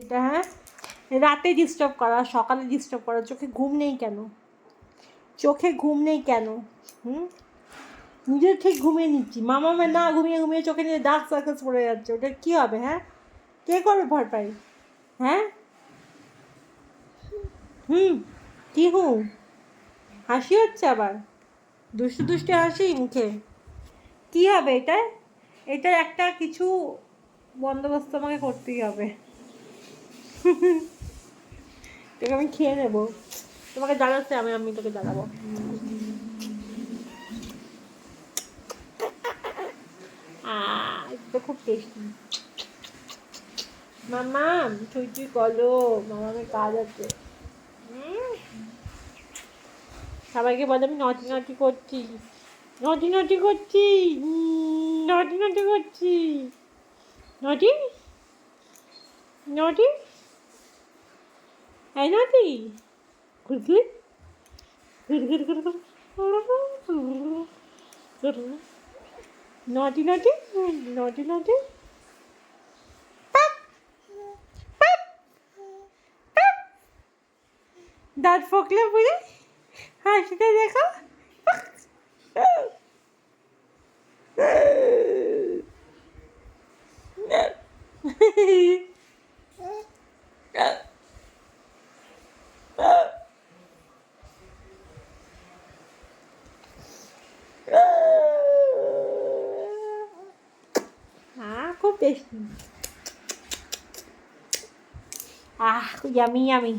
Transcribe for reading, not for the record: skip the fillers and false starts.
এটা হ্যাঁ, রাতে ডিস্টার্ব করা, সকালে ডিস্টার্ব করা, চোখে ঘুম নেই কেন? চোখে ঘুম নেই কেন? হুম, নিজের ঠিক ঘুমিয়ে নিচ্ছি, মামা না ঘুমিয়ে ঘুমিয়ে চোখে নিয়ে ডার্ক সার্কেলস পড়ে যাচ্ছে, ওটা কী হবে? হ্যাঁ, কে করবে ভরপাই? হ্যাঁ, হুম, কী হুম, হাসি হচ্ছে আবার, দুষ্টু দুষ্টু হাসি মুখে, কী হবে এটায়? এটার একটা কিছু বন্দোবস্ত আমাকে করতেই হবে। তোকে আমি খেয়ে নেবো, তোমাকে জানাচ্ছে, আমি তোকে জানাবো। এটা খুব টেস্টি। মামা তুই তুই করো, মামামের কাজ আছে। সবাইকে বলে আমি নটি নটি করছি, নটি নটি করছি, নটি নটি করছি, নটি নটি, এই নটি ঘুরঘুর ঘুরঘুর ঘুরঘুর, নটি নটি নটি নটি, দাঁত ফোকলে বুঝে হাসিটা দেখো। খুব টেস্টি, খুব ইয়ামি ইয়ামি।